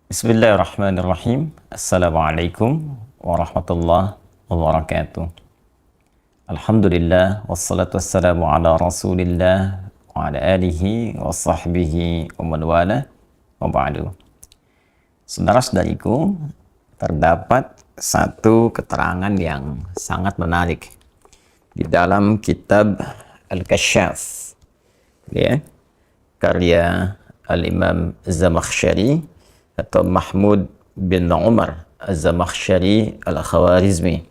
Bismillahirrahmanirrahim. Assalamualaikum warahmatullahi wabarakatuh. Alhamdulillah wassalatu wassalamu ala Rasulillah wa ala alihi wa sahbihi wa man wala wa ba'du. Saudara-saudariku, terdapat satu keterangan yang sangat menarik di dalam kitab Al-Kasyaf, ya, karya Al-Imam Zamakhsyari atau Mahmud bin Umar Az-Zamakhsyari Al-Khawarizmi.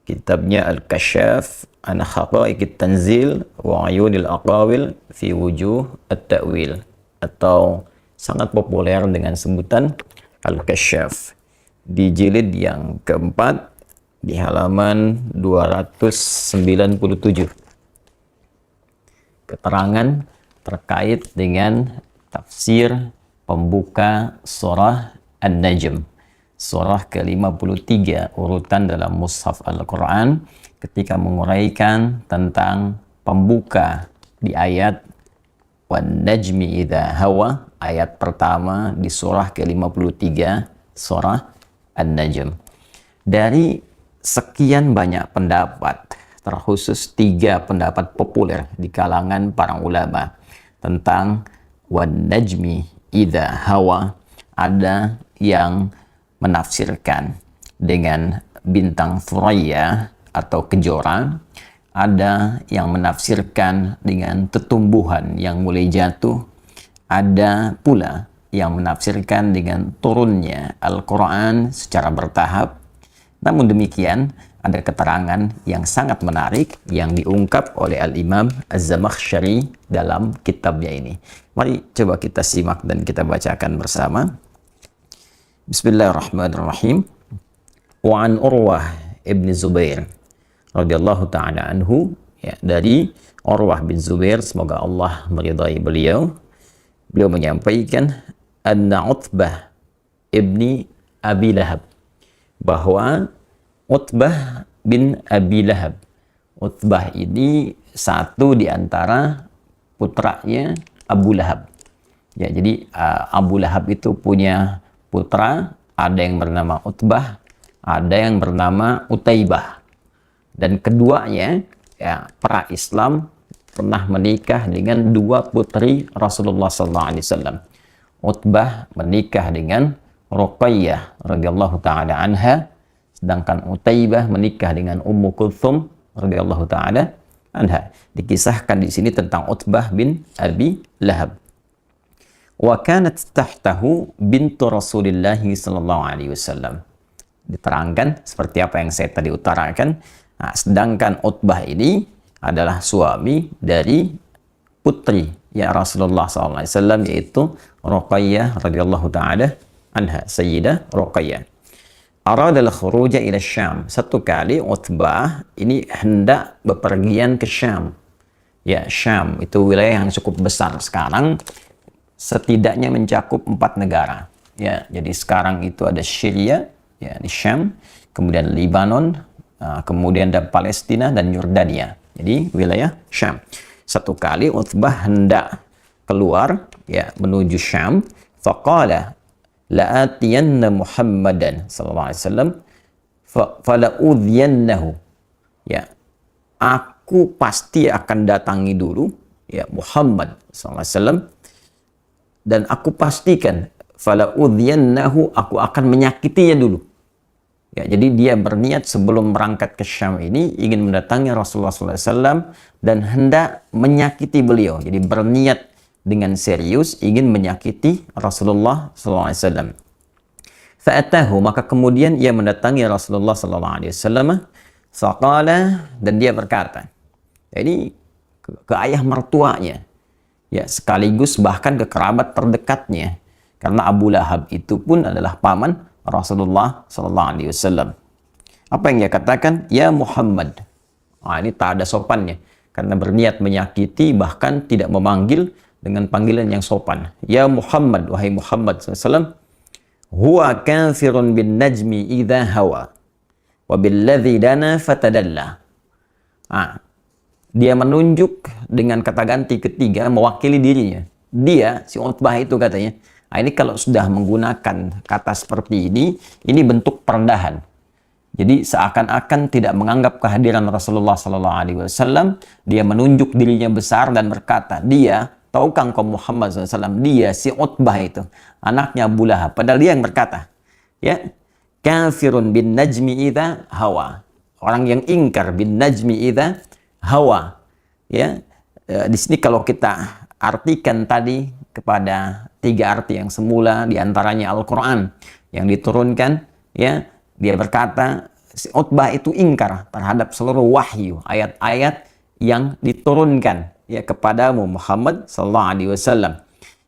Kitabnya Al-Kasyaf an Haqa'iqit Tanzil wa Ayunil Aqawil fi Wujuh At-Ta'wil, atau sangat populer dengan sebutan Al-Kasyaf, di jilid yang keempat di halaman 297. Keterangan terkait dengan tafsir pembuka surah An-Najm, surah ke-53 urutan dalam mushaf Al-Quran, ketika menguraikan tentang pembuka di ayat Wan Najmi Idza Hawa, ayat pertama di surah ke-53 surah An-Najm. Dari sekian banyak pendapat, terkhusus 3 pendapat populer di kalangan para ulama tentang Wan Najmi Idza Hawa, ada yang menafsirkan dengan bintang Thuraya atau kejora, ada yang menafsirkan dengan tetumbuhan yang mulai jatuh, ada pula yang menafsirkan dengan turunnya Al-Quran secara bertahap. Namun demikian, ada keterangan yang sangat menarik yang diungkap oleh Al-Imam Az-Zamakhsyari dalam kitabnya ini. Mari coba kita simak dan kita bacakan bersama. Bismillahirrahmanirrahim. Wa an Urwah ibn Zubair radhiyallahu ta'ala anhu, ya, dari Urwah bin Zubair, semoga Allah meridai beliau. Beliau menyampaikan anna Utbah ibni Abi Lahab, bahwa Utbah bin Abi Lahab, Utbah ini satu di antara putranya Abu Lahab. Ya, jadi Abu Lahab itu punya putra, ada yang bernama Utbah, ada yang bernama Utaibah. Dan keduanya, ya, pra Islam, pernah menikah dengan 2 putri Rasulullah SAW. Utbah menikah dengan Ruqayyah radhiyallahu ta'ala anha, sedangkan Utaibah menikah dengan Ummu Kulthum radhiyallahu ta'ala anha. Dikisahkan di sini tentang Utbah bin Abi Lahab. Wa kanat tahtahu bintu Rasulillah sallallahu alaihi wasallam. Diterangkan seperti apa yang saya tadi utarakan. Nah, sedangkan Utbah ini adalah suami dari putri ya Rasulullah sallallahu alaihi wasallam, yaitu Ruqayyah radhiyallahu ta'ala anha, Sayyidah Ruqayyah. Aradal khuruja ila Syam. Satu kali Utbah ini hendak bepergian ke Syam. Ya, Syam itu wilayah yang cukup besar sekarang, setidaknya mencakup 4 negara. Ya, jadi sekarang itu ada Syria, ya, di Syam, kemudian Lebanon, kemudian ada Palestina dan Yordania. Jadi wilayah Syam. Satu kali Utbah hendak keluar, ya, menuju Syam. Faqala la'atiyanna Muhammadan sallallahu alaihi wasallam fala'udhiyannahu. Ya, aku pasti akan datangi dulu, ya, Muhammad sallallahu alaihi wasallam, dan aku pastikan fala'udhiyannahu, aku akan menyakitinya dulu. Ya, jadi dia berniat sebelum berangkat ke Syam ini ingin mendatangi Rasulullah sallallahu alaihi wasallam dan hendak menyakiti beliau. Jadi berniat dengan serius ingin menyakiti Rasulullah SAW. Fa'atahu, maka kemudian ia mendatangi Rasulullah SAW. Faqala, dan dia berkata, ini ke ayah mertuanya, ya, sekaligus bahkan ke kerabat terdekatnya, karena Abu Lahab itu pun adalah paman Rasulullah SAW. Apa yang dia katakan? Ya Muhammad. Nah, ini tak ada sopannya, karena berniat menyakiti, bahkan tidak memanggil dengan panggilan yang sopan. Ya Muhammad, wahai Muhammad SAW, huwa kafirun bin najmi idza hawa wa billadzi dana fatadalla. Dia menunjuk dengan kata ganti ketiga mewakili dirinya. dia si Utbah itu katanya, nah ini kalau sudah menggunakan kata seperti ini bentuk perendahan. Jadi seakan-akan tidak menganggap kehadiran Rasulullah Sallallahu Alaihi Wasallam, dia menunjuk dirinya besar dan berkata, dia, tahukah engkau Muhammad SAW, dia si Utbah itu, anaknya Abu Lahab. Padahal dia yang berkata, ya, kafirun bin najmi idza hawa, orang yang ingkar bin najmi idza hawa. Ya, di sini kalau kita artikan tadi kepada 3 arti yang semula, diantaranya Al-Quran yang diturunkan, ya, dia berkata, si Utbah itu ingkar terhadap seluruh wahyu, ayat-ayat yang diturunkan ya kepadamu Muhammad sallallahu alaihi wasallam.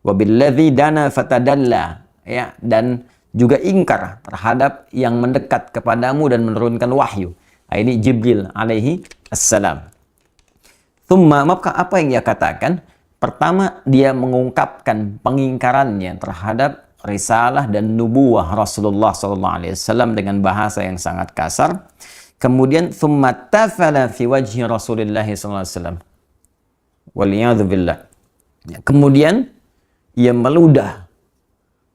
Wabilladzi dana fatadalla, ya, dan juga ingkar terhadap yang mendekat kepadamu dan menurunkan wahyu. Nah, ini Jibril alaihi assalam. Thumma, maka apa yang dia katakan? Pertama, dia mengungkapkan pengingkarannya terhadap risalah dan nubuwah Rasulullah SAW dengan bahasa yang sangat kasar. Kemudian thumma tafala fi wajhi Rasulullah SAW. Waliyadzubillah. Kemudian ia meludah,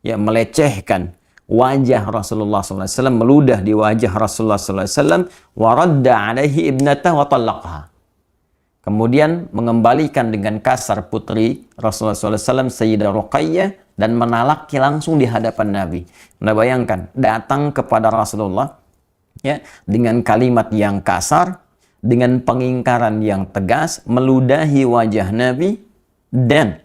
ya, melecehkan wajah Rasulullah SAW, meludah di wajah Rasulullah SAW, wa radda alaihi ibnatah wa talaqha. Kemudian mengembalikan dengan kasar putri Rasulullah SAW, Sayyidah Ruqayyah, dan menalaki langsung di hadapan Nabi. Anda bayangkan, datang kepada Rasulullah, ya, dengan kalimat yang kasar, dengan pengingkaran yang tegas, meludahi wajah Nabi, dan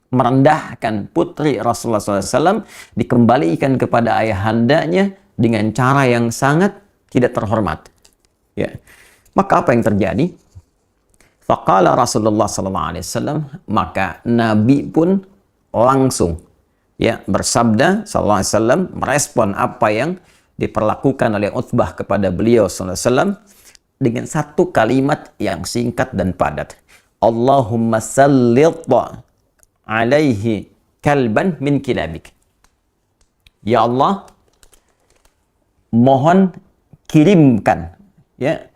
merendahkan putri Rasulullah SAW, dikembalikan kepada ayahandanya dengan cara yang sangat tidak terhormat. Ya. Maka apa yang terjadi? Faqala Rasulullah SAW, maka Nabi pun langsung, ya, bersabda sallallahu alaihi wasallam, merespon apa yang diperlakukan oleh Utbah kepada beliau sallallahu alaihi wasallam dengan satu kalimat yang singkat dan padat. Allahumma sallit alaihi kalban min kilabik. Ya Allah, mohon kirimkan, ya,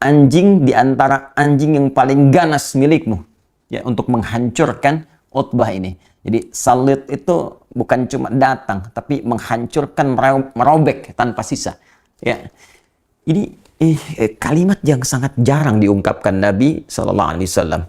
anjing di antara anjing yang paling ganas milikmu, ya, untuk menghancurkan Utbah ini. Jadi salit itu bukan cuma datang, tapi menghancurkan, merobek tanpa sisa. Ya, ini kalimat yang sangat jarang diungkapkan Nabi Sallallahu Alaihi Wasallam.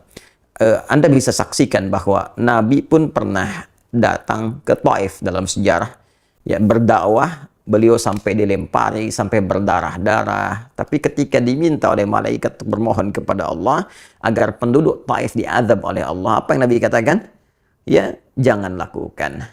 Anda bisa saksikan bahwa Nabi pun pernah datang ke Taif dalam sejarah, ya, berdakwah. Beliau sampai dilempari, sampai berdarah-darah. Tapi ketika diminta oleh malaikat untuk bermohon kepada Allah agar penduduk Taif diazab oleh Allah, apa yang Nabi katakan? Ya, jangan lakukan.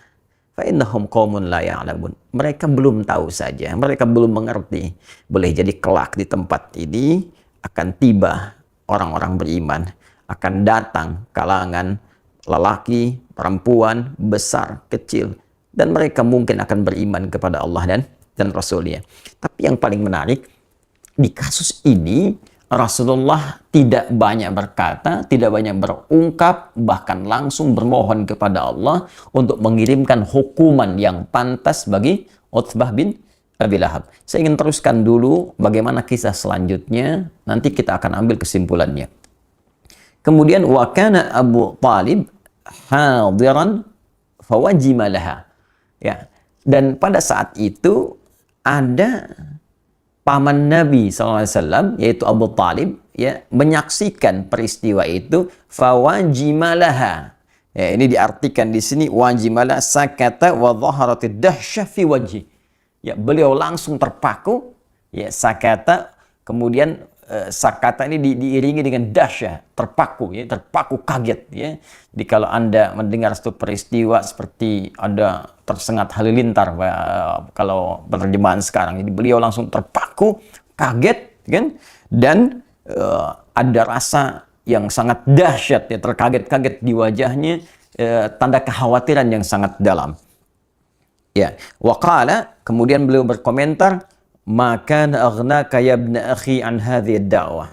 Fa innahum qaumun la ya'lamun. Mereka belum tahu saja, mereka belum mengerti. Boleh jadi kelak di tempat ini akan tiba orang-orang beriman, akan datang kalangan lelaki, perempuan, besar, kecil, dan mereka mungkin akan beriman kepada Allah dan Rasulnya. Tapi yang paling menarik, di kasus ini Rasulullah tidak banyak berkata, tidak banyak berungkap, bahkan langsung bermohon kepada Allah untuk mengirimkan hukuman yang pantas bagi Utbah bin Abi Lahab. Saya ingin teruskan dulu bagaimana kisah selanjutnya, nanti kita akan ambil kesimpulannya. Kemudian wa kana Abu Talib hadiran fawajima laha. Ya, dan pada saat itu ada paman Nabi SAW, yaitu Abu Talib, ya, menyaksikan peristiwa itu, fawajimalaha. Ya, ini diartikan di sini wajimala sakata wa dhaharatid dahsyah fi wajhi. Ya, beliau langsung terpaku, ya, sakata, kemudian sakata ini diiringi dengan dahsyah, terpaku, ya, terpaku kaget, ya. Jadi kalau Anda mendengar satu peristiwa seperti ada tersengat halilintar, kalau penerjemahan sekarang, jadi beliau langsung terpaku, kaget, kan, dan ada rasa yang sangat dahsyat, ya, terkaget-kaget di wajahnya, tanda kekhawatiran yang sangat dalam. Ya, waqala, kemudian beliau berkomentar, maka aghnaka ya ibn akhi an hadhihi ad-da'wah.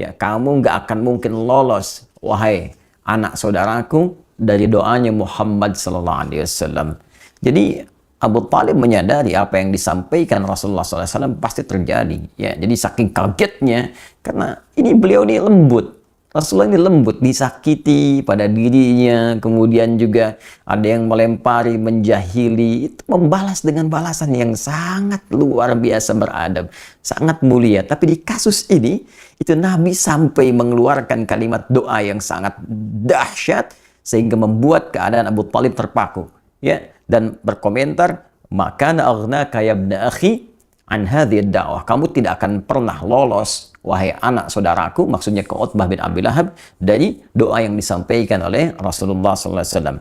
Ya, kamu nggak akan mungkin lolos, wahai anak saudaraku, dari doanya Muhammad sallallahu alaihi wasallam. Jadi Abu Talib menyadari apa yang disampaikan Rasulullah SAW pasti terjadi. Ya, jadi saking kagetnya, karena ini beliau ini lembut, Rasulullah ini lembut, disakiti pada dirinya, kemudian juga ada yang melempari, menjahili, itu membalas dengan balasan yang sangat luar biasa beradab, sangat mulia. Tapi di kasus ini, itu Nabi sampai mengeluarkan kalimat doa yang sangat dahsyat, sehingga membuat keadaan Abu Thalib terpaku. Ya, dan berkomentar, maka aghnaka ya ibna akhi an hadhihi dakwah. Kamu tidak akan pernah lolos, wahai anak saudaraku, maksudnya ke Utbah bin Abi Lahab, dari doa yang disampaikan oleh Rasulullah SAW.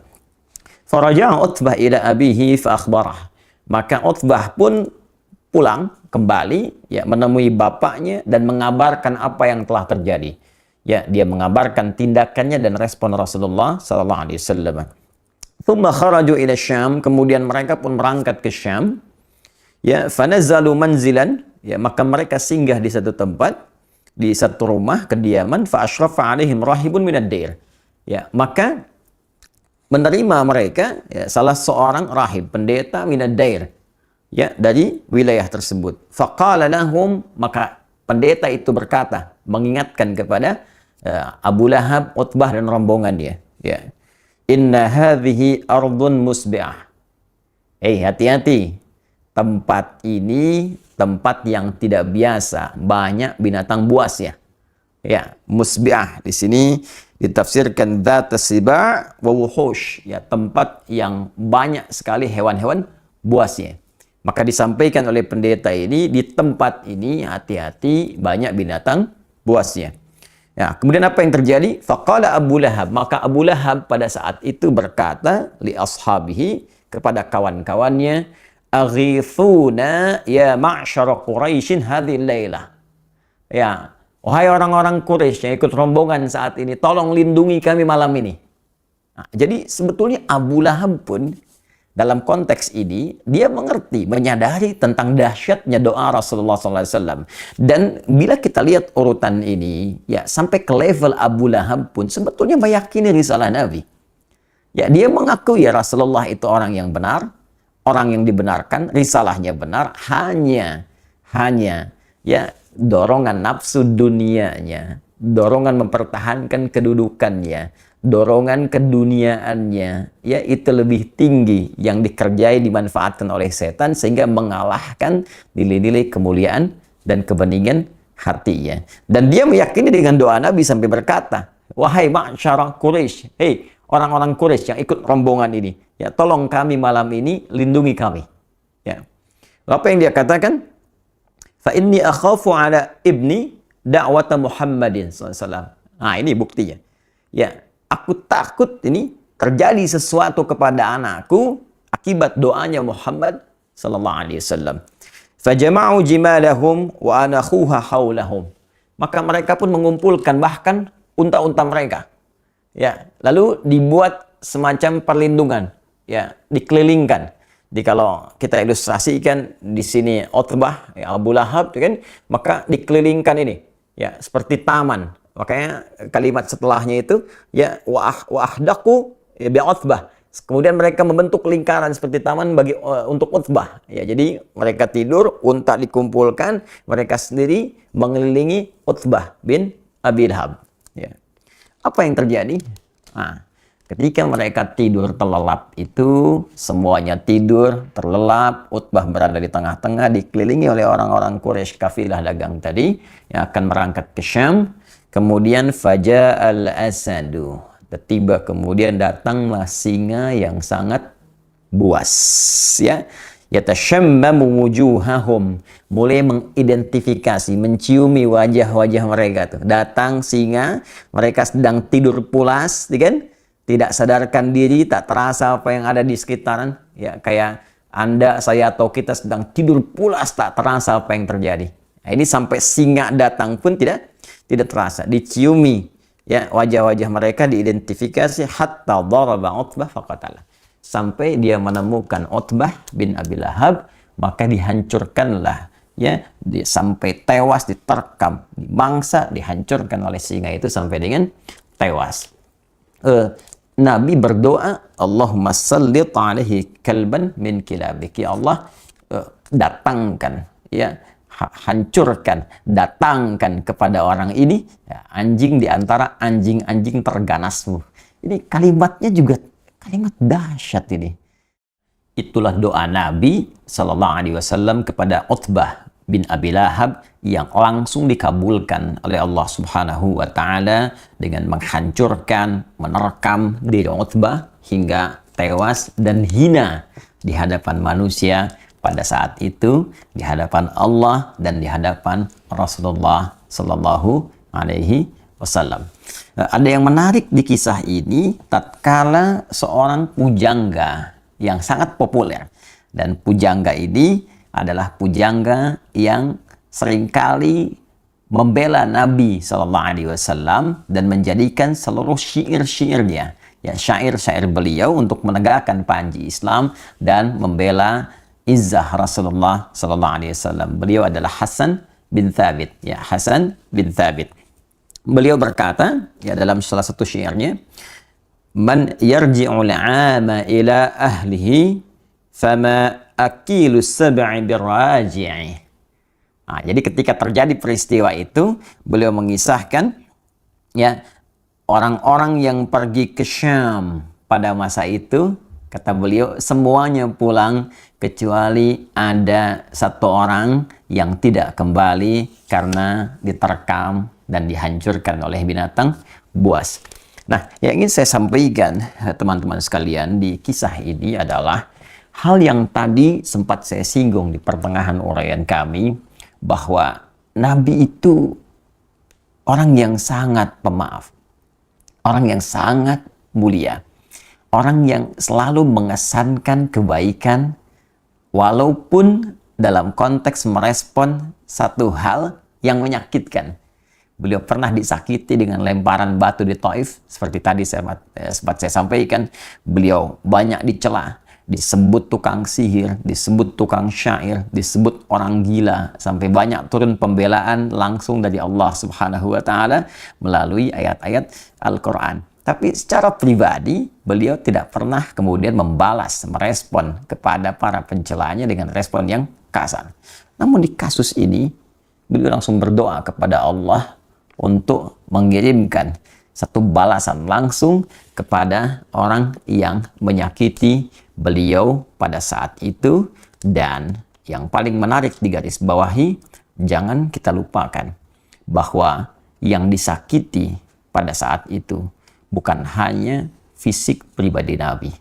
Faraja'a Utbah ila abihi fa akhbarah. Maka Utbah pun pulang kembali, ya, menemui bapaknya dan mengabarkan apa yang telah terjadi. Ya, dia mengabarkan tindakannya dan respon Rasulullah SAW. Thumma kharaju ila Syam, kemudian mereka pun berangkat ke Syam. Ya, fanazzalu manzilan, ya, maka mereka singgah di satu tempat, di satu rumah kediaman, fa asyrafa alaihim rahibun minad dair. Ya, maka menerima mereka, ya, salah seorang rahib, pendeta minad dair, ya, dari wilayah tersebut. Faqala lahum, maka pendeta itu berkata, mengingatkan kepada Abu Lahab, Utbah dan rombongannya, ya. Inna hadhihi ardun musbi'ah. Hati-hati. Tempat ini tempat yang tidak biasa, banyak binatang buas, ya. Ya, musbi'ah di sini ditafsirkan dzat siba' wa wuhush, ya, tempat yang banyak sekali hewan-hewan buasnya. Maka disampaikan oleh pendeta ini, di tempat ini hati-hati, banyak binatang buasnya. Ya, kemudian apa yang terjadi? Faqala Abu Lahab, maka Abu Lahab pada saat itu berkata li ashabihi, kepada kawan-kawannya, aghithuna ya ma'syara Quraisyin hadhil lailah. Ya, wahai orang-orang Quraisy yang ikut rombongan saat ini, tolong lindungi kami malam ini. Nah, jadi sebetulnya Abu Lahab pun dalam konteks ini, dia mengerti, menyadari tentang dahsyatnya doa Rasulullah SAW. Dan bila kita lihat urutan ini, ya, sampai ke level Abu Lahab pun sebetulnya meyakini risalah Nabi. Ya, dia mengaku ya Rasulullah itu orang yang benar, orang yang dibenarkan, risalahnya benar, hanya ya dorongan nafsu dunianya, dorongan mempertahankan kedudukannya, dorongan keduniaannya, ya, itu lebih tinggi yang dikerjai, dimanfaatkan oleh setan, sehingga mengalahkan nilai-nilai kemuliaan dan kebeningan hatinya. Dan dia meyakini dengan doa Nabi sampai berkata, wahai ma'syara Quraisy, hei orang-orang Quraisy yang ikut rombongan ini, ya, tolong kami malam ini, lindungi kami. Ya. Apa yang dia katakan? Fa inni akhafu ala ibni da'wata Muhammadin SAW. Nah, ini buktinya. Ya, aku takut ini terjadi sesuatu kepada anakku akibat doanya Muhammad sallallahu alaihi wasallam. Fajama'u jimalahum wa anakhuha haulahum. Maka mereka pun mengumpulkan bahkan unta-unta mereka. Ya, lalu dibuat semacam perlindungan, ya, dikelilingkan. Jadi kalau kita ilustrasikan di sini Utbah, ya, Abu Lahab, kan, maka dikelilingkan ini, ya, seperti taman. Makanya kalimat setelahnya itu, ya, wa'ahdaku bi Utbah. Kemudian mereka membentuk lingkaran seperti taman bagi untuk Utbah. Ya, jadi mereka tidur, unta dikumpulkan, mereka sendiri mengelilingi Utbah bin Abi Lahab. Ya. Apa yang terjadi? Nah, ketika mereka tidur terlelap itu, semuanya tidur terlelap, Utbah berada di tengah-tengah, dikelilingi oleh orang-orang Quraisy kafilah dagang tadi yang akan berangkat ke Syam. Kemudian faja'al asadu, tiba kemudian datanglah singa yang sangat buas, ya, yatashammamu wujuhahum, mulai mengidentifikasi, menciumi wajah-wajah mereka tuh. Datang singa, mereka sedang tidur pulas, kan? Tidak sadarkan diri, tak terasa apa yang ada di sekitaran, ya, kayak Anda, saya, atau kita sedang tidur pulas, tak terasa apa yang terjadi. Nah, ini sampai singa datang pun tidak terasa, diciumi, ya, wajah-wajah mereka, diidentifikasi, hatta daraba Utbah faqatalah, sampai dia menemukan Utbah bin Abi Lahab, maka dihancurkanlah, ya, sampai tewas, diterkam, dimangsa, dihancurkan oleh singa itu sampai dengan tewas. Nabi berdoa, Allahumma sallit alaihi kalban min kilabik, ya Allah, datangkan, ya, hancurkan, datangkan kepada orang ini ya, anjing di antara anjing-anjing terganasmu. Ini kalimatnya juga kalimat dahsyat ini. Itulah doa Nabi Sallallahu Alaihi Wasallam kepada Utbah bin Abi Lahab yang langsung dikabulkan oleh Allah Subhanahu wa Ta'ala dengan menghancurkan, menerkam diri Utbah hingga tewas dan hina di hadapan manusia pada saat itu, di hadapan Allah dan di hadapan Rasulullah Sallallahu Alaihi Wasallam. Ada yang menarik di kisah ini, tatkala seorang pujangga yang sangat populer, dan pujangga ini adalah pujangga yang seringkali membela Nabi Sallallahu Alaihi Wasallam dan menjadikan seluruh syair-syairnya, ya syair-syair beliau untuk menegakkan panji Islam dan membela izzah Rasulullah Sallallahu Alaihi Wasallam. Beliau adalah Hasan bin Thabit, ya Hasan bin Thabit. Beliau berkata, ya dalam salah satu syairnya, "Man yarji'ul 'ama ila ahlihi fama akilu sab'i birraji'i." Nah, jadi ketika terjadi peristiwa itu, beliau mengisahkan ya orang-orang yang pergi ke Syam pada masa itu, kata beliau, semuanya pulang kecuali ada satu orang yang tidak kembali karena diterkam dan dihancurkan oleh binatang buas. Nah, yang ingin saya sampaikan teman-teman sekalian di kisah ini adalah hal yang tadi sempat saya singgung di pertengahan uraian kami, bahwa Nabi itu orang yang sangat pemaaf, orang yang sangat mulia, orang yang selalu mengesankan kebaikan walaupun dalam konteks merespon satu hal yang menyakitkan. Beliau pernah disakiti dengan lemparan batu di Taif, seperti tadi sempat saya sampaikan. Beliau banyak dicela, disebut tukang sihir, disebut tukang syair, disebut orang gila, sampai banyak turun pembelaan langsung dari Allah Subhanahu wa Ta'ala melalui ayat-ayat Al-Quran. Tapi secara pribadi, beliau tidak pernah kemudian membalas, merespon kepada para pencelanya dengan respon yang kasar. Namun di kasus ini, beliau langsung berdoa kepada Allah untuk mengirimkan satu balasan langsung kepada orang yang menyakiti beliau pada saat itu. Dan yang paling menarik digarisbawahi, jangan kita lupakan bahwa yang disakiti pada saat itu bukan hanya fisik pribadi Nabi,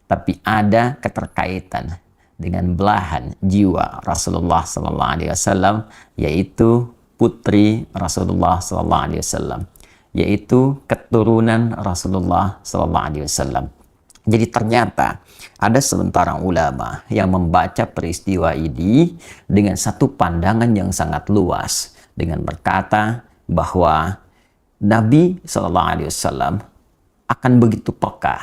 tapi ada keterkaitan dengan belahan jiwa Rasulullah Sallallahu Alaihi Wasallam, yaitu putri Rasulullah Sallallahu Alaihi Wasallam, yaitu keturunan Rasulullah Sallallahu Alaihi Wasallam. Jadi ternyata ada sementara ulama yang membaca peristiwa ini dengan satu pandangan yang sangat luas, dengan berkata bahwa Nabi Sallallahu Alaihi Wasallam akan begitu peka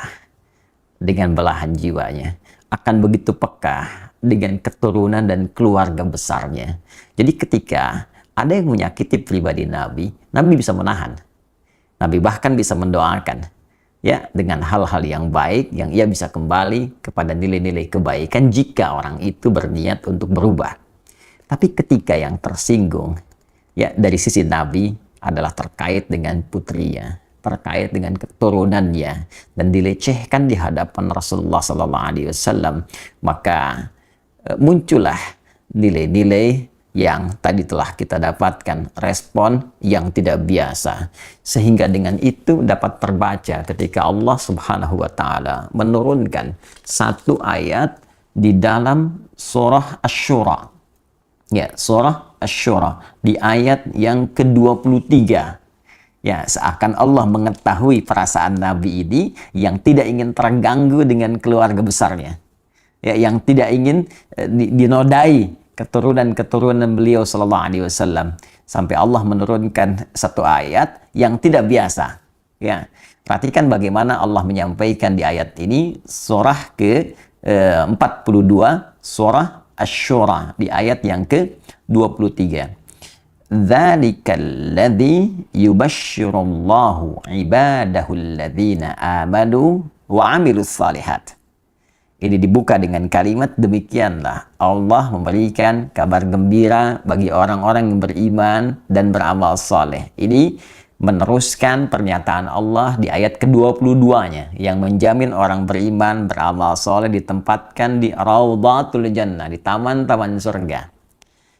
dengan belahan jiwanya, akan begitu peka dengan keturunan dan keluarga besarnya. Jadi ketika ada yang menyakiti pribadi Nabi, Nabi bisa menahan. Nabi bahkan bisa mendoakan, ya, dengan hal-hal yang baik, yang ia bisa kembali kepada nilai-nilai kebaikan jika orang itu berniat untuk berubah. Tapi ketika yang tersinggung, ya, dari sisi Nabi adalah terkait dengan putrinya, terkait dengan keturunannya, dan dilecehkan di hadapan Rasulullah Sallallahu Alaihi Wasallam, maka muncullah nilai-nilai yang tadi telah kita dapatkan, respon yang tidak biasa, sehingga dengan itu dapat terbaca ketika Allah Subhanahu wa Ta'ala menurunkan satu ayat di dalam surah Asy-Syura, ya, surah Asy-Syura di ayat yang ke-23. Ya, seakan Allah mengetahui perasaan Nabi ini yang tidak ingin terganggu dengan keluarga besarnya, ya, yang tidak ingin dinodai keturunan-keturunan beliau Sallallahu Alaihi Wasallam, sampai Allah menurunkan satu ayat yang tidak biasa. Ya, perhatikan bagaimana Allah menyampaikan di ayat ini, surah ke-42, surah Asy-Syura di ayat yang ke-23. Dzalikal ladzi yubasysyirullahu ibadahu alladzina amanu wa 'amilus shalihat. Ini dibuka dengan kalimat demikianlah Allah memberikan kabar gembira bagi orang-orang yang beriman dan beramal soleh. Ini meneruskan pernyataan Allah di ayat ke-22-nya yang menjamin orang beriman beramal soleh ditempatkan di Raudhatul Jannah, di taman-taman surga.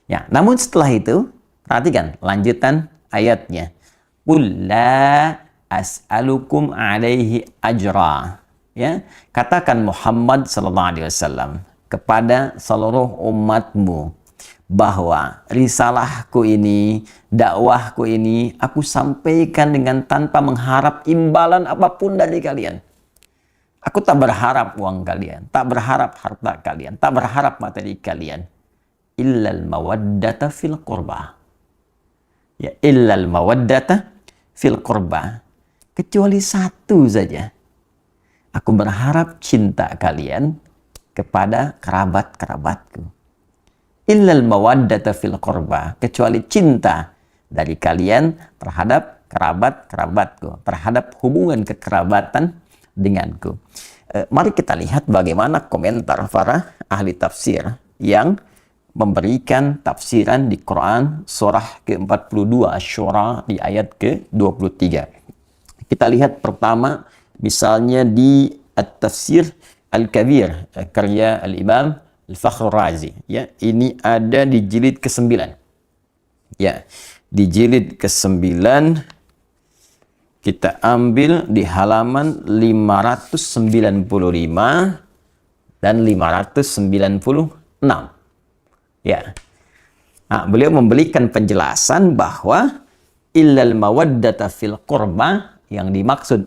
Ya, namun setelah itu perhatikan lanjutan ayatnya. Qul la as'alukum alaihi ajra. Ya, katakan Muhammad sallallahu alaihi wasallam kepada seluruh umatmu bahwa risalahku ini, dakwahku ini aku sampaikan dengan tanpa mengharap imbalan apapun dari kalian. Aku tak berharap uang kalian, tak berharap harta kalian, tak berharap materi kalian. Illal mawaddata fil qurba. Ya, illal mawaddata fil qurba. Kecuali satu saja. Aku berharap cinta kalian kepada kerabat-kerabatku. Illal mawaddata fil qurba. Kecuali cinta dari kalian terhadap kerabat-kerabatku. Terhadap hubungan kekerabatan denganku. Mari kita lihat bagaimana komentar para ahli tafsir yang memberikan tafsiran di Quran surah ke-42 Asy-Syura di ayat ke-23. Kita lihat pertama misalnya di At-Tafsir Al-Kabir karya Al-Imam Al-Fakhr Razi, ya, ini ada di jilid ke-9. Ya, di jilid ke-9 kita ambil di halaman 595 dan 596. Ya. Nah, beliau memberikan penjelasan bahwa illal mawaddata fil qurba, yang dimaksud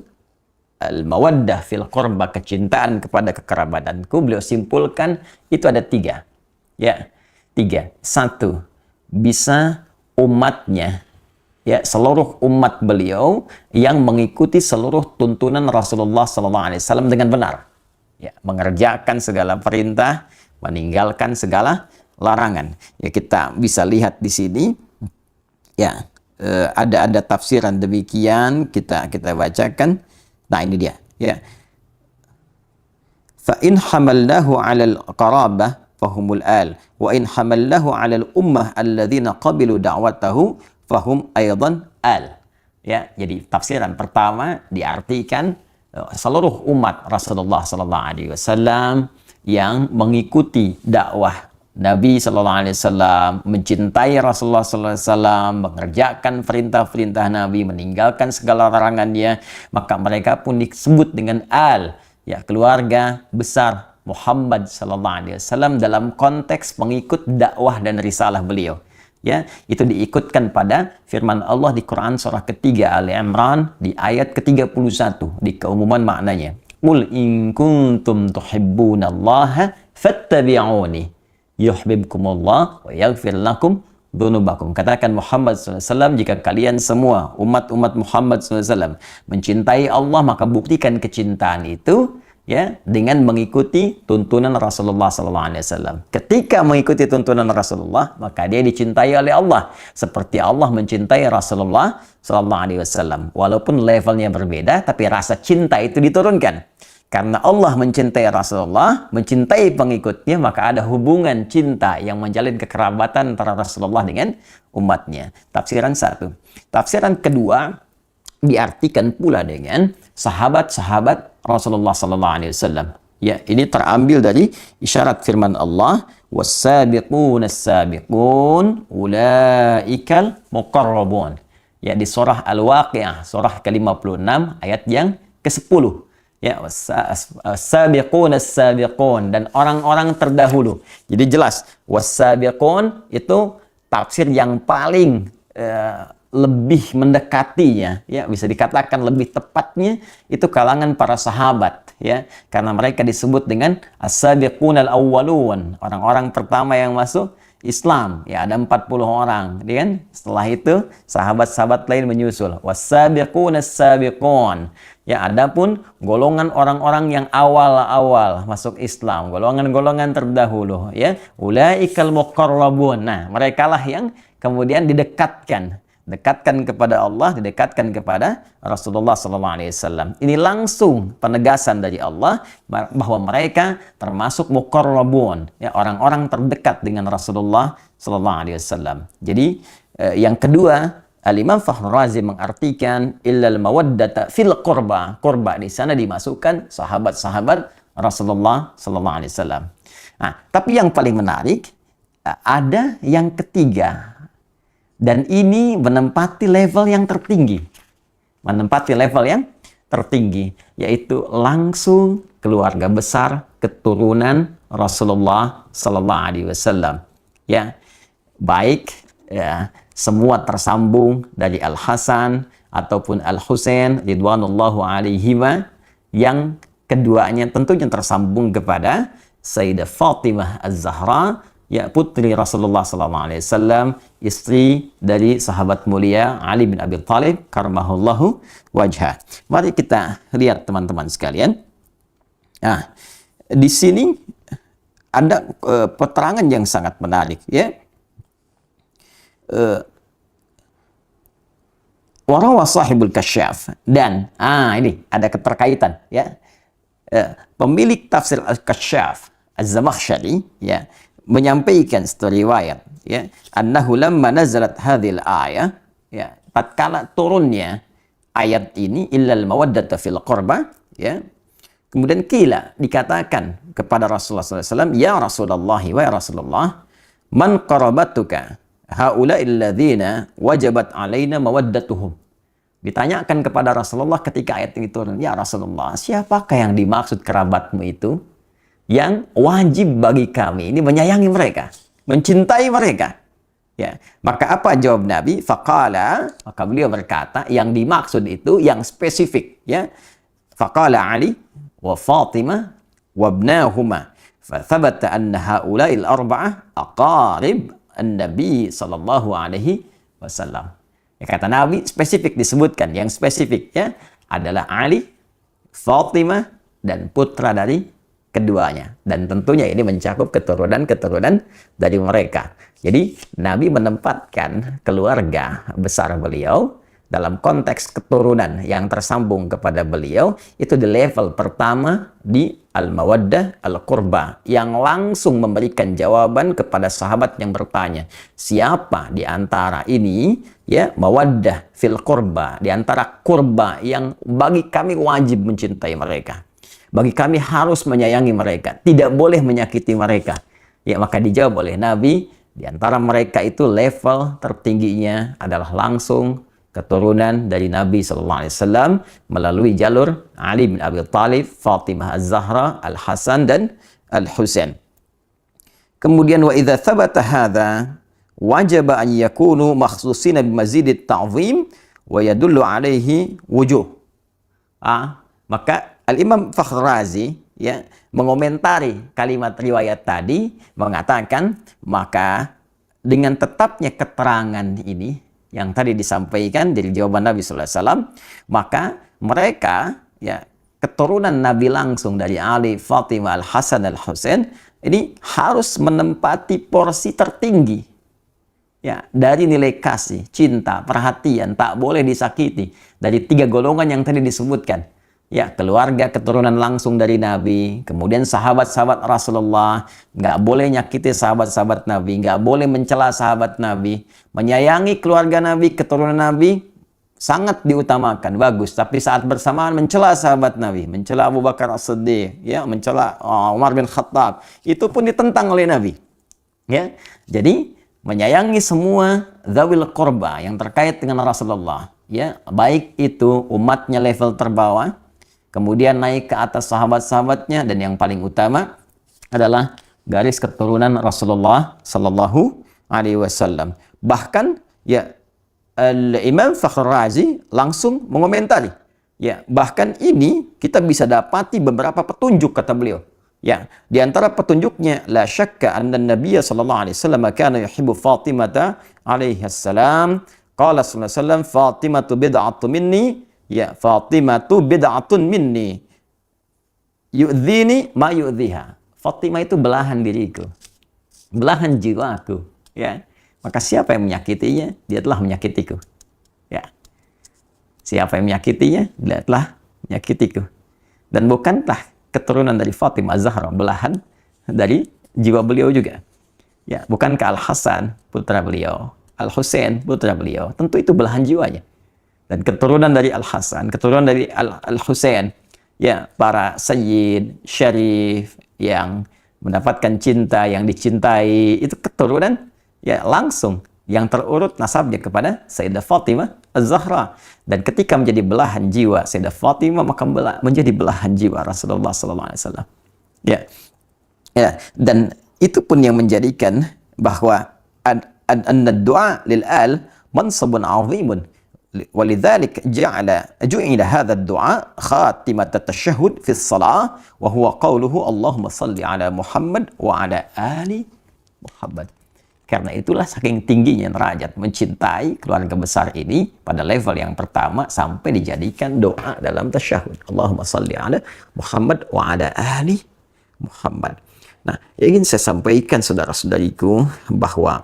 al-mawaddah fil qurba, kecintaan kepada kekerabatanku, beliau simpulkan itu ada 3. Ya, 3. 1, bisa umatnya, ya, seluruh umat beliau yang mengikuti seluruh tuntunan Rasulullah SAW dengan benar. Ya, mengerjakan segala perintah, meninggalkan segala larangan. Ya, kita bisa lihat di sini. Ya, ada tafsiran demikian, kita bacakan. Nah, ini dia, ya. Fa in hamalnahu 'alal qarabah fahumul al wa in hamalnahu 'alal ummah alladzina qabilu da'watahu fahum aidan al. Ya, jadi tafsiran pertama diartikan seluruh umat Rasulullah sallallahu alaihi wasallam yang mengikuti dakwah Nabi sallallahu alaihi wasallam, mencintai Rasulullah sallallahu alaihi wasallam, mengerjakan perintah-perintah Nabi, meninggalkan segala larangannya, maka mereka pun disebut dengan al, ya, keluarga besar Muhammad sallallahu alaihi wasallam dalam konteks pengikut dakwah dan risalah beliau. Ya, itu diikutkan pada firman Allah di Quran surah ketiga Ali Imran di ayat ke-31 di keumuman maknanya. Qul in kuntum tuhibbunallaha fattabi'uni yuhibbukumullah wa yaghfir lakum dzunubakum. Katakan Muhammad SAW, jika kalian semua umat-umat Muhammad SAW mencintai Allah, maka buktikan kecintaan itu, ya, dengan mengikuti tuntunan Rasulullah SAW. Ketika mengikuti tuntunan Rasulullah, maka dia dicintai oleh Allah seperti Allah mencintai Rasulullah SAW. Walaupun levelnya berbeda, tapi rasa cinta itu diturunkan. Karena Allah mencintai Rasulullah, mencintai pengikutnya, maka ada hubungan cinta yang menjalin kekerabatan antara Rasulullah dengan umatnya. Tafsiran 1. Tafsiran kedua diartikan pula dengan sahabat-sahabat Rasulullah SAW. Ya, ini terambil dari isyarat firman Allah, was-sabiqun as-sabiqun ulaikal muqarrabun. Ya, di surah Al-Waqiah, surah ke-56 ayat yang ke-10. Ya, was-sabiqun as-sabiqun, dan orang-orang terdahulu. Jadi jelas was-sabiqun itu tafsir yang paling lebih mendekatinya, ya, bisa dikatakan lebih tepatnya itu kalangan para sahabat, ya, karena mereka disebut dengan as-sabiqun al-awwalun, orang-orang pertama yang masuk Islam, ya, ada 40 orang, kan? Setelah itu sahabat-sahabat lain menyusul, was-sabiqun as-sabiqun. Ya, adapun golongan orang-orang yang awal-awal masuk Islam, golongan-golongan terdahulu, ya, ulaikal muqarrabun. Nah, merekalah yang kemudian didekatkan dekatkan kepada Allah, didekatkan kepada Rasulullah SAW. Ini langsung penegasan dari Allah bahwa mereka termasuk muqarrabun, ya, orang-orang terdekat dengan Rasulullah SAW. Jadi yang kedua, Al-Imam Fakhrul Razi mengartikan illal mawaddata fil qurba. Qurba di sana dimasukkan sahabat-sahabat Rasulullah SAW. Nah, tapi yang paling menarik ada yang ketiga. Dan ini menempati level yang tertinggi. Menempati level yang tertinggi, yaitu langsung keluarga besar keturunan Rasulullah sallallahu alaihi wasallam. Ya. Baik ya, semua tersambung dari Al-Hasan ataupun Al-Husain ridwanullahu alaihima, yang keduanya tentunya tersambung kepada Sayyidah Fatimah Az-Zahra, ya, putri Rasulullah SAW, istri dari sahabat mulia Ali bin Abi Thalib karamahullahu wajhah. Mari kita lihat teman-teman sekalian. Nah, di sini ada peterangan yang sangat menarik, ya. Warawa sahibul kasyaf, dan ini ada keterkaitan, ya. Pemilik tafsir al-Kasyaf Az-Zamakhsyari, ya, menyampaikan satu riwayat, ya, annahu lamma nazalat hadhil ayah, ya, tatkala turunnya ayat ini illal mawaddata fil qurba, ya, kemudian dikatakan kepada Rasulullah SAW, ya Rasulullah, wa ya Rasulullah, man qarabatuka haula'i alladzina wajabat alaina mawaddatuhum. Ditanyakan kepada Rasulullah ketika ayat ini turun, ya Rasulullah, siapakah yang dimaksud kerabatmu itu yang wajib bagi kami ini menyayangi mereka, mencintai mereka? Ya, maka apa jawab Nabi? Faqala, maka beliau berkata, yang dimaksud itu yang spesifik, ya. Faqala Ali wa Fatimah wa ibnahuma, fa thabata anna haula'il arba'ah aqarib an-nabi sallallahu alaihi wasallam. Ya, kata Nabi spesifik disebutkan, yang spesifik, ya, adalah Ali, Fatimah, dan putra dari keduanya, dan tentunya ini mencakup keturunan-keturunan dari mereka. Jadi Nabi menempatkan keluarga besar beliau dalam konteks keturunan yang tersambung kepada beliau itu di level pertama, di al-mawaddah al-qurba, yang langsung memberikan jawaban kepada sahabat yang bertanya, siapa di antara ini, ya, mawaddah fil qurba, di antara kurba yang bagi kami wajib mencintai mereka, bagi kami harus menyayangi mereka, tidak boleh menyakiti mereka. Ya, maka dijawab oleh Nabi, di antara mereka itu level tertingginya adalah langsung keturunan dari Nabi SAW melalui jalur Ali bin Abi Thalib, Fatimah Az-Zahra, Al-Hasan, dan Al-Husain. Kemudian wa idza thabata hadza wajib an yakunu makhsusina bimazidit ta'zim wa yadullu alaihi wujuh. Maka Al-Imam Fakhrul Razi, ya, mengomentari kalimat riwayat tadi, mengatakan maka dengan tetapnya keterangan ini yang tadi disampaikan dari jawaban Nabi SAW, maka mereka, ya, keturunan Nabi langsung dari Ali, Fatimah, Al-Hasan, Al-Husain ini harus menempati porsi tertinggi, ya, dari nilai kasih, cinta, perhatian, tak boleh disakiti dari tiga golongan yang tadi disebutkan. Ya, keluarga keturunan langsung dari Nabi, kemudian sahabat-sahabat Rasulullah, nggak boleh nyakiti sahabat-sahabat Nabi, nggak boleh mencela sahabat Nabi, menyayangi keluarga Nabi, keturunan Nabi, sangat diutamakan, bagus. Tapi saat bersamaan mencela sahabat Nabi, mencela Abu Bakar As-Siddiq, ya, mencela Umar bin Khattab, itu pun ditentang oleh Nabi. Ya, jadi menyayangi semua dzawil qurba yang terkait dengan Rasulullah, ya, baik itu umatnya level terbawah, kemudian naik ke atas sahabat-sahabatnya, dan yang paling utama adalah garis keturunan Rasulullah Sallallahu Alaihi Wasallam. Bahkan, ya, Imam Fakhrul Razi langsung mengomentari, ya, bahkan ini kita bisa dapati beberapa petunjuk, kata beliau. Ya, di antara petunjuknya, la syakka anna Nabiy sallallahu alaihi wasallam kana yuhibbu Fatimah alaihi salam. Qala sallallahu alaihi wasallam, Fatimatu bid'atu minni. Ya, Fatimatu bid'atun minni yu'dhini ma yu'dhiha. Fatimah itu belahan diriku, belahan jiwaku, ya. Maka siapa yang menyakitinya, dia telah menyakitiku. Siapa yang menyakitinya, dia telah menyakitiku. Dan bukankah keturunan dari Fatimah Zahra belahan dari jiwa beliau juga? Ya, bukankah Al-Hasan putra beliau, Al-Husain putra beliau, tentu itu belahan jiwanya. Dan keturunan dari Al-Hasan, keturunan dari Al-Husain, ya, para sayyid, syarif, yang mendapatkan cinta, yang dicintai, itu keturunan ya langsung yang terurut nasabnya kepada Sayyidah Fatimah Az-Zahra. Dan ketika menjadi belahan jiwa Sayyidah Fatimah, maka menjadi belahan jiwa Rasulullah SAW. Ya, ya, dan itu pun yang menjadikan bahwa ad-du'a lil-al mansabun 'azimun. ولذلك جعل هذا الدعاء خاتمة التشهد في الصلاة وهو قوله اللهم صل على محمد وعلى آل محمد. Karena itulah saking tingginya derajat mencintai keluarga besar ini pada level yang pertama sampai dijadikan doa dalam tasyahud. Allahumma salli ala Muhammad wa ala ali Muhammad. Nah, yang ingin saya sampaikan saudara-saudariku bahwa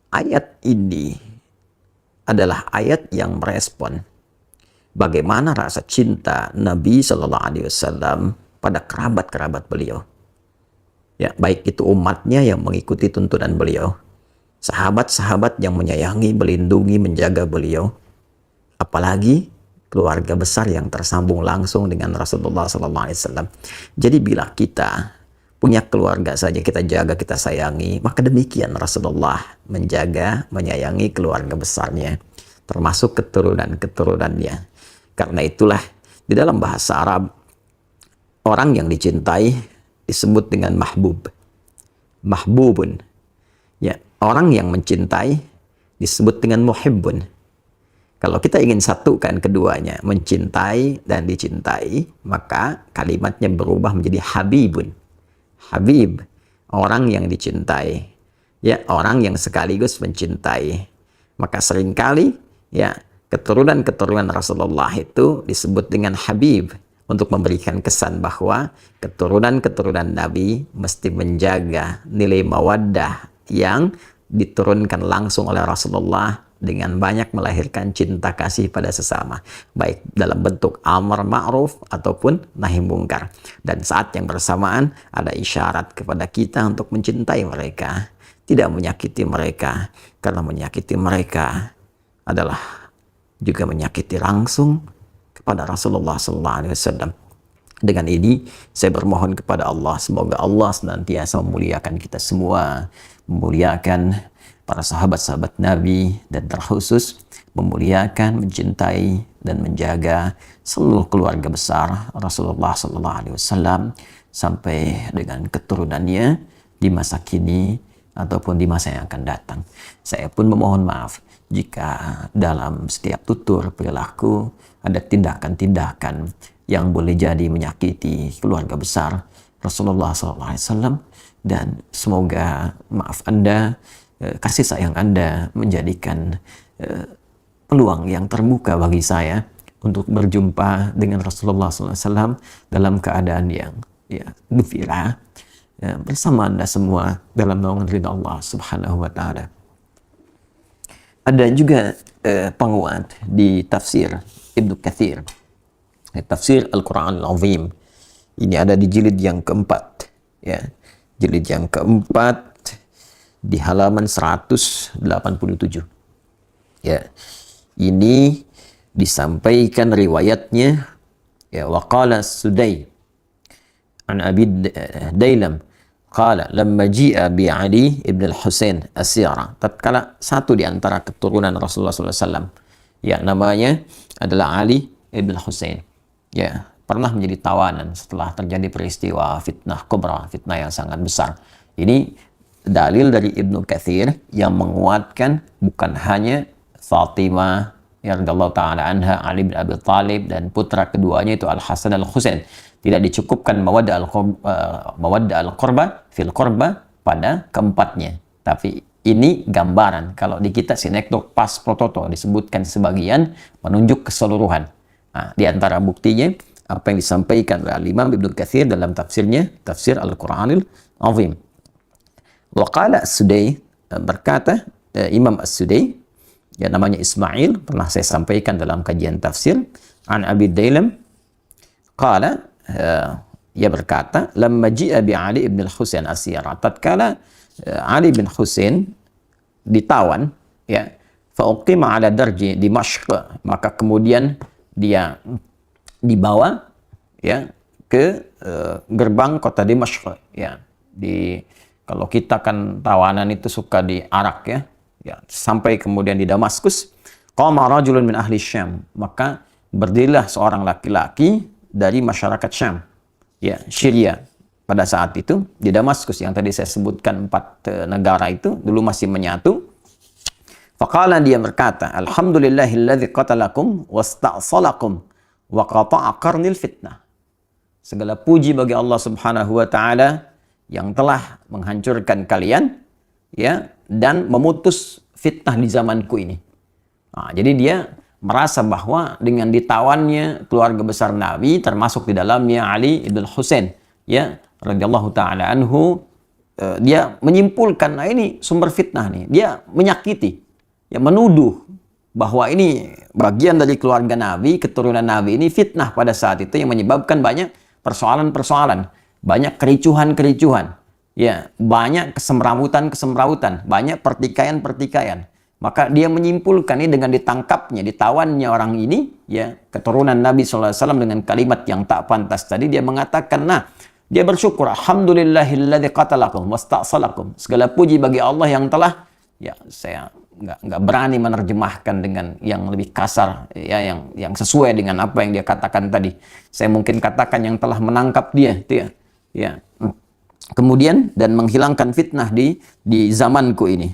ayat ini adalah ayat yang merespon bagaimana rasa cinta Nabi Shallallahu Alaihi Wasallam pada kerabat-kerabat beliau. Ya, baik itu umatnya yang mengikuti tuntunan beliau, sahabat-sahabat yang menyayangi, melindungi, menjaga beliau, apalagi keluarga besar yang tersambung langsung dengan Rasulullah SAW. Jadi bila kita punya keluarga saja kita jaga, kita sayangi, maka demikian Rasulullah menjaga, menyayangi keluarga besarnya, termasuk keturunan-keturunannya. Karena itulah di dalam bahasa Arab, orang yang dicintai disebut dengan mahbub. Mahbubun. Ya, orang yang mencintai disebut dengan muhibbun. Kalau kita ingin satukan keduanya, mencintai dan dicintai, maka kalimatnya berubah menjadi habibun. Habib, orang yang dicintai. Ya, orang yang sekaligus mencintai. Maka seringkali ya, keturunan-keturunan Rasulullah itu disebut dengan habib, untuk memberikan kesan bahwa keturunan-keturunan Nabi mesti menjaga nilai mawaddah yang diturunkan langsung oleh Rasulullah dengan banyak melahirkan cinta kasih pada sesama, baik dalam bentuk amar ma'ruf ataupun nahi mungkar. Dan saat yang bersamaan ada isyarat kepada kita untuk mencintai mereka, tidak menyakiti mereka, karena menyakiti mereka adalah juga menyakiti langsung kepada Rasulullah SAW. Dengan ini saya bermohon kepada Allah, semoga Allah senantiasa memuliakan kita semua, memuliakan para sahabat-sahabat Nabi, dan terkhusus memuliakan, mencintai dan menjaga seluruh keluarga besar Rasulullah SAW sampai dengan keturunannya di masa kini ataupun di masa yang akan datang. Saya pun memohon maaf jika dalam setiap tutur perilaku ada tindakan-tindakan yang boleh jadi menyakiti keluarga besar Rasulullah SAW, dan semoga maaf Anda, kasih sayang Anda menjadikan peluang yang terbuka bagi saya untuk berjumpa dengan Rasulullah SAW dalam keadaan yang gembira bersama Anda semua dalam naungan ridha Allah Subhanahu wa Ta'ala. Ada juga penguat di tafsir Ibnu Katsir, tafsir Al-Quran Al-Azim. Ini ada di jilid yang keempat, ya, jilid yang keempat di halaman 187. Ya, ini disampaikan riwayatnya, ya, waqala Sudai an Abi Dailam qala lamma ji'a bi Ali ibn al-Husain asyara. Tatkala satu di antara keturunan Rasulullah SAW, ya, namanya adalah Ali ibn al-Husain, ya, pernah menjadi tawanan setelah terjadi peristiwa fitnah kubra, fitnah yang sangat besar. Ini dalil dari Ibnu Katsir yang menguatkan bukan hanya Fatimah radhiyallahu ta'ala anha, Ali bin Abi Thalib, dan putra keduanya itu Al-Hasan Al-Husain. Tidak dicukupkan mawaddah al-qurba fil qurba pada keempatnya. Tapi ini gambaran. Kalau di kita sinekdok pas prototo disebutkan sebagian, menunjuk keseluruhan. Nah, di antara buktinya apa yang disampaikan oleh Imam Ibnu Katsir dalam tafsirnya, tafsir Al-Quranil Azim. Waqala As-Sudai, berkata Imam As-Sudai, ya namanya Ismail, pernah saya sampaikan dalam kajian tafsir. An Abi Dailam qala, ia berkata, lamma ji'a bi Ali ibn al-Husain asyara, tatkala Ali bin Husain ditawan, ya, fa uqima ala darji Dimashq, maka kemudian dia dibawa, ya, ke gerbang kota Dimashq, ya. Kalau kita kan tawanan itu suka diarak, ya, ya, sampai kemudian di Damaskus. Qama rajulun min ahli Syam, maka berdirilah seorang laki-laki dari masyarakat Syam, ya, Syria. Pada saat itu di Damaskus yang tadi saya sebutkan 4 negara itu dulu masih menyatu. Faqala, dia berkata, alhamdulillahilladzi qatalakum wasta'salakum wa qata'a qarnil fitnah. Segala puji bagi Allah Subhanahu wa taala yang telah menghancurkan kalian, ya, dan memutus fitnah di zamanku ini. Nah, jadi dia merasa bahwa dengan ditawannya keluarga besar Nabi, termasuk di dalamnya Ali ibn Husain, ya, radhiyallahu taala anhu, dia menyimpulkan, nah ini sumber fitnah nih. Dia menyakiti, ya, menuduh bahwa ini bagian dari keluarga Nabi, keturunan Nabi ini fitnah pada saat itu yang menyebabkan banyak persoalan-persoalan, banyak kericuhan-kericuhan, ya, banyak kesemrawutan-kesemrawutan, banyak pertikaian-pertikaian. Maka dia menyimpulkan ini dengan ditangkapnya, ditawannya orang ini, ya, keturunan Nabi SAW dengan kalimat yang tak pantas tadi, dia mengatakan, nah, dia bersyukur, alhamdulillahilladzi qatalakum wasta'salakum. Segala puji bagi Allah yang telah, ya, saya nggak berani menerjemahkan dengan yang lebih kasar, ya, yang sesuai dengan apa yang dia katakan tadi. Saya mungkin katakan yang telah menangkap dia, itu, ya, ya. Kemudian dan menghilangkan fitnah di zamanku ini.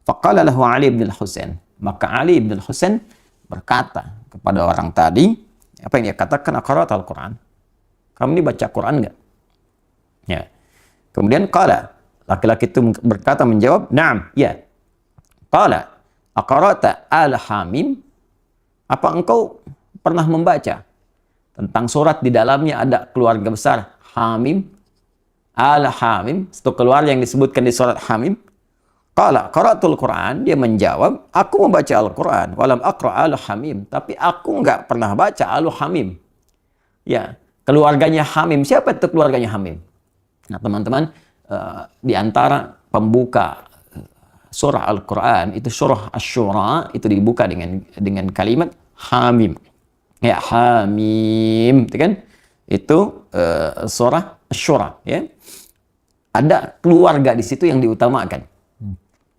Faqala lahu Ali bin Husain, maka Ali bin Husain berkata kepada orang tadi, apa yang dia katakan, aqra'ta al-Quran? Kamu ini baca Quran nggak? Ya. Kemudian qala, laki-laki itu berkata, menjawab, na'am, ya. Qala, aqra'ta al-Hamim? Apa engkau pernah membaca tentang surat di dalamnya ada keluarga besar Hamim? Al-Hamim, satu keluarga yang disebutkan di surat Hamim. Qala, qara'tul Quran, dia menjawab, aku membaca Al-Quran, walam aqra' al-Hamim, tapi aku enggak pernah baca al-Hamim. Ya, keluarganya Hamim. Siapa itu keluarganya Hamim? Nah, teman-teman, di antara pembuka surah Al-Quran itu surah Asy-Syura itu dibuka dengan kalimat Hamim. Ya, Hamim, itu kan? Itu surah Asy-Syura, ya. Ada keluarga di situ yang diutamakan.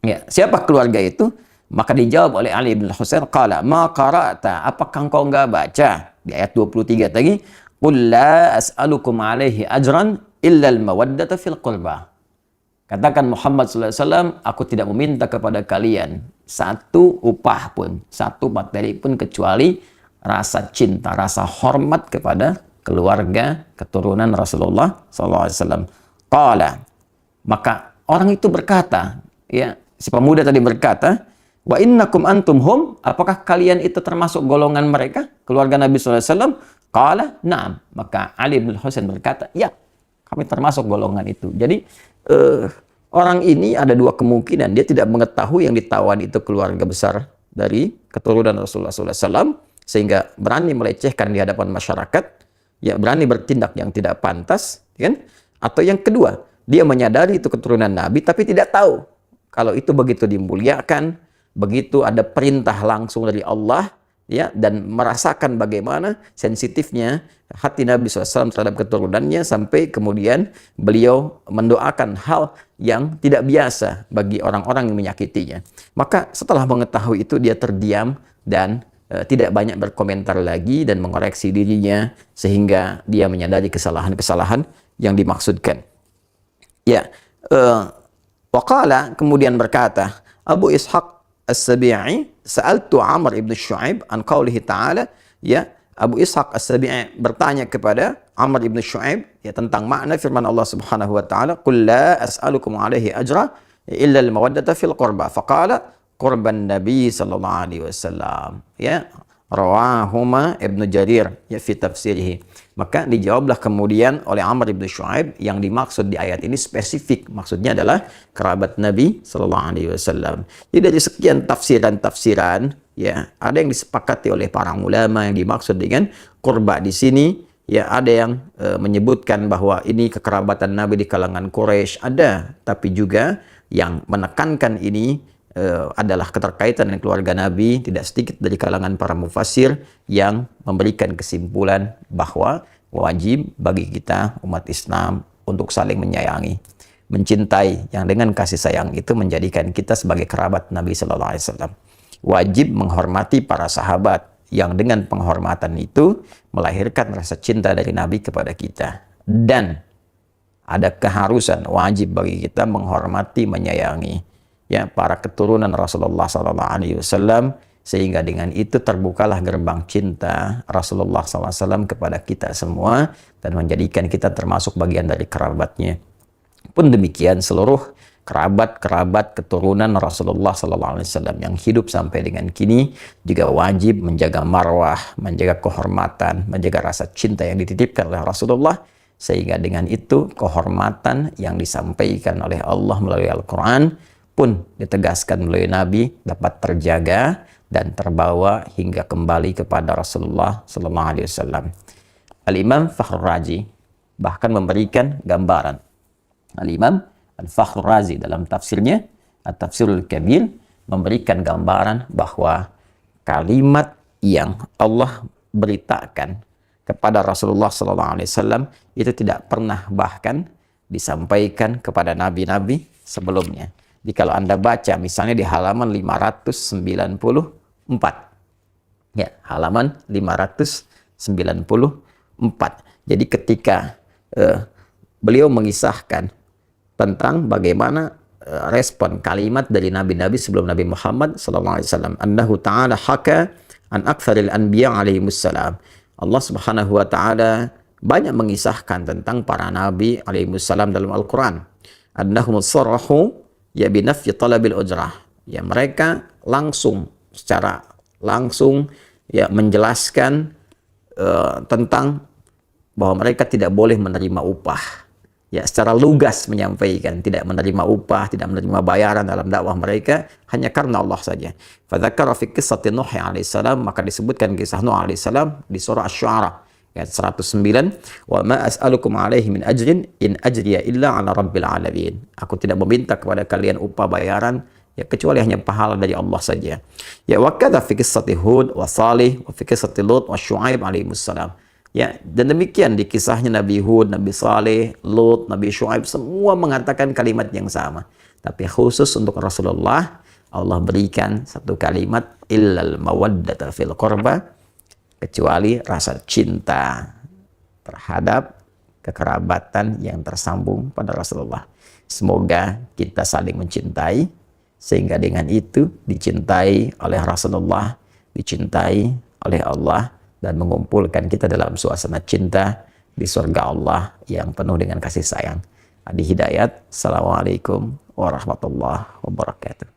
Ya, siapa keluarga itu? Maka dijawab oleh Ali bin Husain, qala ma qara'ta, apakah engkau enggak baca di ayat 23 tadi, qul la as'alukum alaihi ajran illa al-mawaddata fil qurba. Katakan Muhammad sallallahu alaihi wasallam, aku tidak meminta kepada kalian satu upah pun, satu materi pun kecuali rasa cinta, rasa hormat kepada keluarga keturunan Rasulullah sallallahu alaihi wasallam. Qala, maka orang itu berkata, ya, si pemuda tadi berkata, wa innakum antum hum, apakah kalian itu termasuk golongan mereka, keluarga Nabi sallallahu alaihi wasallam? Qala, na'am. Maka Ali bin Husain berkata, ya, kami termasuk golongan itu. Jadi orang ini ada dua kemungkinan, dia tidak mengetahui yang ditawan itu keluarga besar dari keturunan Rasulullah sallallahu alaihi wasallam, sehingga berani melecehkan di hadapan masyarakat, ya, berani bertindak yang tidak pantas, kan? Atau yang kedua, dia menyadari itu keturunan Nabi tapi tidak tahu kalau itu begitu dimuliakan, begitu ada perintah langsung dari Allah, ya, dan merasakan bagaimana sensitifnya hati Nabi SAW terhadap keturunannya, sampai kemudian beliau mendoakan hal yang tidak biasa bagi orang-orang yang menyakitinya. Maka setelah mengetahui itu, dia terdiam dan tidak banyak berkomentar lagi dan mengoreksi dirinya, sehingga dia menyadari kesalahan-kesalahan yang dimaksudkan. Ya, waqala, kemudian berkata Abu Ishaq As-Sabi'i, sa'altu Amr ibn Syu'aib an qawlihi ta'ala, ya, Abu Ishaq As-Sabi'i bertanya kepada Amr ibn Syu'aib, ya, tentang makna firman Allah Subhanahu wa taala, qul la as'alukum alaihi ajra illa al-mawaddata fil qurba, faqala qurban Nabi sallallahu alaihi wasallam, ya, rawahuma Ibnu Jarir, ya, fi tafsirihi. Maka dijawablah kemudian oleh Amr bin Shu'aib, yang dimaksud di ayat ini spesifik, maksudnya adalah kerabat Nabi Sallallahu Alaihi Wasallam. Jadi dari sekian tafsiran, ya ada yang disepakati oleh para ulama yang dimaksud dengan qurba di sini. Ya ada yang menyebutkan bahwa ini kekerabatan Nabi di kalangan Quraisy, ada, tapi juga yang menekankan ini adalah keterkaitan dengan keluarga Nabi. Tidak sedikit dari kalangan para mufassir yang memberikan kesimpulan bahwa wajib bagi kita umat Islam untuk saling menyayangi, mencintai, yang dengan kasih sayang itu menjadikan kita sebagai kerabat Nabi Sallallahu Alaihi Wasallam. Wajib menghormati para sahabat, yang dengan penghormatan itu melahirkan rasa cinta dari Nabi kepada kita. Dan ada keharusan, wajib bagi kita menghormati, menyayangi ya para keturunan Rasulullah Sallallahu Alaihi Wasallam, sehingga dengan itu terbukalah gerbang cinta Rasulullah SAW kepada kita semua dan menjadikan kita termasuk bagian dari kerabatnya. Pun demikian seluruh kerabat keturunan Rasulullah Sallallahu Alaihi Wasallam yang hidup sampai dengan kini juga wajib menjaga marwah, menjaga kehormatan, menjaga rasa cinta yang dititipkan oleh Rasulullah, sehingga dengan itu kehormatan yang disampaikan oleh Allah melalui Al-Quran pun ditegaskan melalui Nabi dapat terjaga dan terbawa hingga kembali kepada Rasulullah Sallallahu Alaihi Wasallam. Al-Imam Fakhrul Razi bahkan memberikan gambaran. Al-Imam Al-Fakhrul Razi dalam tafsirnya At-Tafsirul Kabir memberikan gambaran bahwa kalimat yang Allah beritakan kepada Rasulullah Sallallahu Alaihi Wasallam itu tidak pernah bahkan disampaikan kepada nabi-nabi sebelumnya. Jadi kalau Anda baca misalnya di halaman 594, ya halaman 594. Jadi ketika beliau mengisahkan tentang bagaimana respon kalimat dari nabi-nabi sebelum Nabi Muhammad sallallahu alaihi wasallam, annahu ta'ala haka an aktsaril anbiya alaihimussalam. Allah Subhanahu wa taala banyak mengisahkan tentang para nabi alaihimussalam dalam Al-Qur'an. Annahum sarahu ya binafyi talabil ujrah. Ya mereka secara langsung ya menjelaskan tentang bahwa mereka tidak boleh menerima upah. Ya secara lugas menyampaikan tidak menerima upah, tidak menerima bayaran dalam dakwah mereka hanya karena Allah saja. Fadzakara fi qissati Nuh alaihissalam, maka disebutkan kisah Nuh alaihissalam di surah Asy-Syu'ara ayat 109, wa ma as'alukum alaihi min ajrin in ajriya illa ala rabbil alamin. Aku tidak meminta kepada kalian upah bayaran ya kecuali hanya pahala dari Allah saja. Ya wa kadza fi qissati Hud wa Salih wa fi qissati Lut wa Syu'aib alaihissalam. Ya, dan demikian di kisahnya Nabi Hud, Nabi Saleh, Lut, Nabi Syu'aib, semua mengatakan kalimat yang sama. Tapi khusus untuk Rasulullah, Allah berikan satu kalimat, illal mawaddata fil qurba, kecuali rasa cinta terhadap kekerabatan yang tersambung pada Rasulullah. Semoga kita saling mencintai, sehingga dengan itu dicintai oleh Rasulullah, dicintai oleh Allah, dan mengumpulkan kita dalam suasana cinta di surga Allah yang penuh dengan kasih sayang. Adi Hidayat, Assalamualaikum warahmatullahi wabarakatuh.